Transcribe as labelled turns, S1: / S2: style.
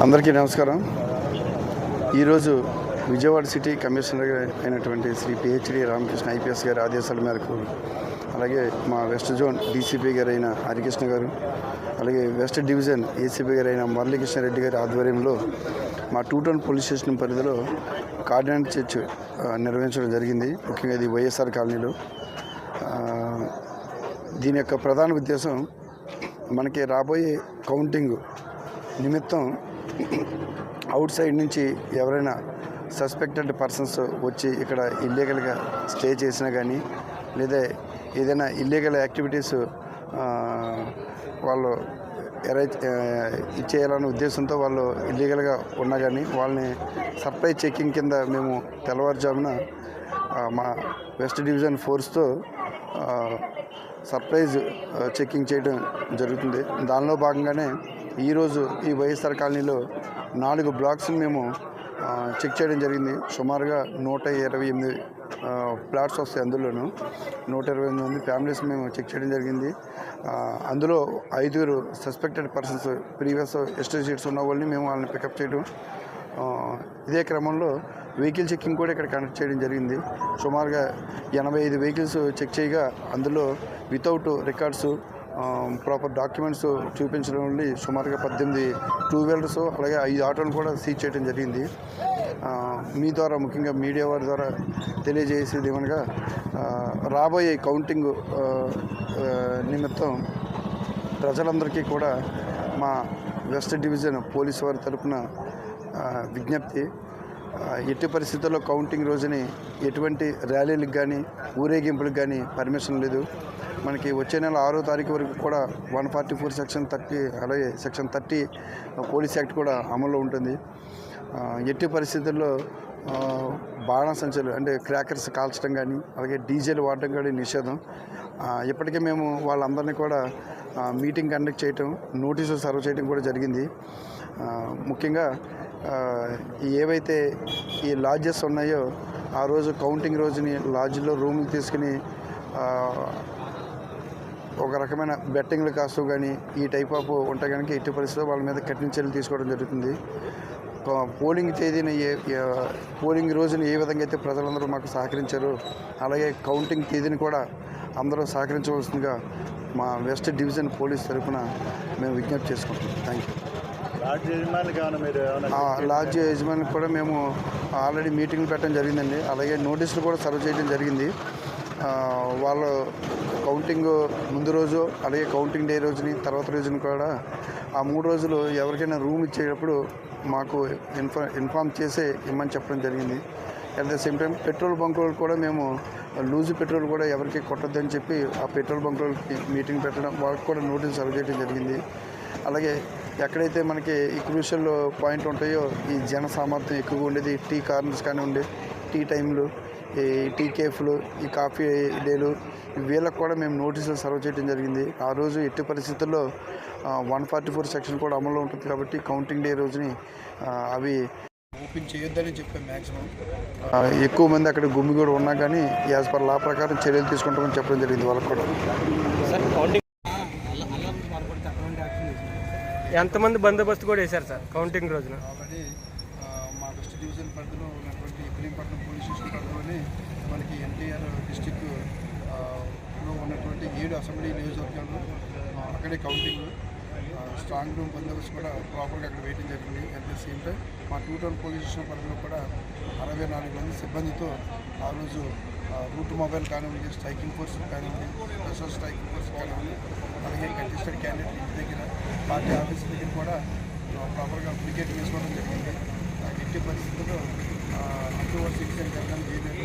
S1: అందరికీ నమస్కారం. ఈరోజు విజయవాడ సిటీ కమిషనర్ అయినటువంటి శ్రీ పిహెచ్డి రామకృష్ణ ఐపీఎస్ గారి ఆదేశాల మేరకు, అలాగే మా వెస్ట్ జోన్ డీసీపీ గారు అయిన హరికృష్ణ గారు, అలాగే వెస్ట్ డివిజన్ ఏసీపీ గారు అయిన మురళీకృష్ణారెడ్డి గారి ఆధ్వర్యంలో మా టూ టౌన్ పోలీస్ స్టేషన్ పరిధిలో కార్డినెంట్ చర్చ్ నిర్వహించడం జరిగింది. ముఖ్యంగా ఇది వైఎస్ఆర్ కాలనీలో. దీని యొక్క ప్రధాన ఉద్దేశం, మనకి రాబోయే కౌంటింగ్ నిమిత్తం అవుట్ సైడ్ నుంచి ఎవరైనా సస్పెక్టెడ్ పర్సన్స్ వచ్చి ఇక్కడ ఇల్లీగల్గా స్టే చేసినా కానీ, లేదా ఏదైనా ఇల్లీగల్ యాక్టివిటీస్ వాళ్ళు ఇచ్చేయాలనే ఉద్దేశంతో వాళ్ళు ఇల్లీగల్గా ఉన్నా కానీ వాళ్ళని సర్ప్రైజ్ చెకింగ్ కింద మేము తెల్లవారుజామున మా వెస్ట్ డివిజన్ ఫోర్స్తో సర్ప్రైజ్ చెకింగ్ చేయడం జరుగుతుంది. దానిలో భాగంగానే ఈరోజు ఈ వైఎస్ఆర్ కాలనీలో 4 బ్లాక్స్ని మేము చెక్ చేయడం జరిగింది. సుమారుగా 128 ఫ్లాట్స్ వస్తాయి. అందులోనూ 128 మంది ఫ్యామిలీస్ మేము చెక్ చేయడం జరిగింది. అందులో 5 సస్పెక్టెడ్ పర్సన్స్, ప్రీవియస్ ఎస్టేట్స్ ఉన్న వాళ్ళని మేము వాళ్ళని పికప్ చేయడం. ఇదే క్రమంలో వెహికల్ చెక్కింగ్ కూడా ఇక్కడ కండక్ట్ చేయడం జరిగింది. సుమారుగా 85 వెహికల్స్ చెక్ చేయగా అందులో వితౌట్ రికార్డ్స్, ప్రాపర్ డాక్యుమెంట్స్ చూపించడం వల్ల సుమారుగా 18 టూ వీలర్స్, అలాగే 5 ఆటోలు కూడా సీజ్ చేయడం జరిగింది. మీ ద్వారా, ముఖ్యంగా మీడియా వారి ద్వారా తెలియజేసేది ఏమనగా, రాబోయే కౌంటింగ్ నిమిత్తం ప్రజలందరికీ కూడా మా వెస్ట్ డివిజన్ పోలీసు వారి తరపున విజ్ఞప్తి, ఎట్టి పరిస్థితుల్లో కౌంటింగ్ రోజుని ఎటువంటి ర్యాలీలకు కానీ ఊరేగింపులకు కానీ పర్మిషన్ లేదు. మనకి వచ్చే నెల 6వ తారీఖు వరకు కూడా 144 సెక్షన్ 30, అలాగే సెక్షన్ 30 పోలీస్ యాక్ట్ కూడా అమల్లో ఉంటుంది. ఎట్టి పరిస్థితుల్లో బాణసంచలు అంటే క్రాకర్స్ కాల్చడం కానీ, అలాగే డీజేలు వాడటం కానీ నిషేధం. ఇప్పటికే మేము వాళ్ళందరినీ కూడా మీటింగ్ కండక్ట్ చేయటం, నోటీసులు సర్వ్ చేయడం కూడా జరిగింది. ముఖ్యంగా ఏవైతే ఈ లాడ్జెస్ ఉన్నాయో, ఆ రోజు కౌంటింగ్ రోజుని లాడ్జ్లో రూములు తీసుకుని ఒక రకమైన బెట్టింగ్లు కాస్తూ కానీ ఈ టైప్ ఆఫ్ ఉంటే కనుక ఎట్టి పరిస్థితుల్లో వాళ్ళ మీద కఠిన చర్యలు తీసుకోవడం జరుగుతుంది. పోలింగ్ తేదీని పోలింగ్ రోజున ఏ విధంగా అయితే ప్రజలందరూ మాకు సహకరించారో, అలాగే కౌంటింగ్ తేదీని కూడా అందరూ సహకరించవలసిందిగా మా వెస్ట్ డివిజన్ పోలీస్ తరఫున మేము విజ్ఞప్తి చేసుకుంటున్నాం. Thank you. లాడ్జ్ యజమానికి కూడా మేము ఆల్రెడీ మీటింగ్లు పెట్టడం జరిగిందండి. అలాగే నోటీసులు కూడా సర్వ్ చేయడం జరిగింది. వాళ్ళు కౌంటింగ్ ముందు రోజు, అలాగే కౌంటింగ్ డే రోజుని, తర్వాత రోజుని కూడా ఆ 3 రోజులు ఎవరికైనా రూమ్ ఇచ్చేటప్పుడు మాకు ఇన్ఫామ్ చేసి ఇమ్మని చెప్పడం జరిగింది. At the same time petrol బంకులు కూడా మేము లూజు పెట్రోల్ కూడా ఎవరికి కొట్టద్దని చెప్పి ఆ పెట్రోల్ బంకులకి మీటింగ్ పెట్టడం, వాళ్ళకి కూడా నోటీసు సర్వ్ చేయడం జరిగింది. అలాగే ఎక్కడైతే మనకి ఈ క్రూషియల్ పాయింట్ ఉంటాయో, ఈ జన సామర్థ్యం ఎక్కువగా ఉండేది, టీ కార్నర్స్ కానివ్వండి, టీ టైంలు, ఈ టీ కేఫ్లు, ఈ కాఫీ డేలు, వీళ్ళకి కూడా మేము నోటీసులు సర్వ్ చేయడం జరిగింది. ఆ రోజు ఎట్టి పరిస్థితుల్లో 144 సెక్షన్ కూడా అమల్లో ఉంటుంది కాబట్టి కౌంటింగ్ డే రోజుని అవి ఓపెన్ చేయొద్దని చెప్పాం. మ్యాక్సిమం ఎక్కువ మంది అక్కడ గుమ్మి కూడా ఉన్నా కానీ యాజ్ పర్ లా ప్రకారం చర్యలు తీసుకుంటామని చెప్పడం జరిగింది వాళ్ళకి కూడా.
S2: ఎంతమంది బందోబస్తు కూడా వేశారు సార్ కౌంటింగ్ రోజున?
S1: ఆల్రెడీ మా వెస్ట్ డివిజన్ పరిధిలో ఉన్నటువంటి ఇబ్రహీంపట్నం పోలీస్ స్టేషన్ పరిధిలోనే మనకి ఎన్టీఆర్ డిస్టిక్లో ఉన్నటువంటి 7 అసెంబ్లీ నియోజకవర్గాల్లో అక్కడే కౌంటింగ్, స్ట్రాంగ్ రూమ్ బందోబస్తు కూడా ప్రాపర్గా అక్కడ వేయడం జరిగింది. అట్ ద సేమ్ టైం మా టూ టౌన్ పోలీస్ స్టేషన్ పరిధిలో కూడా 64 మంది సిబ్బందితో ఆ రోజు రూట్ మొబైల్ కానివ్వండి, స్ట్రైకింగ్ ఫోర్స్ కానివ్వండి, స్పెషల్ స్ట్రైకింగ్ ఫోర్స్ కానివ్వండి, అలాగే కంటెస్టెడ్ క్యాండిడేట్ ఇంటి దగ్గర, పార్టీ ఆఫీస్ దగ్గర కూడా ప్రాపర్గా వికెట్ వేసుకోవడం జరిగింది. ఎట్టి పరిస్థితుల్లో అక్టోబర్ 6 జరగడం చేయలేదు.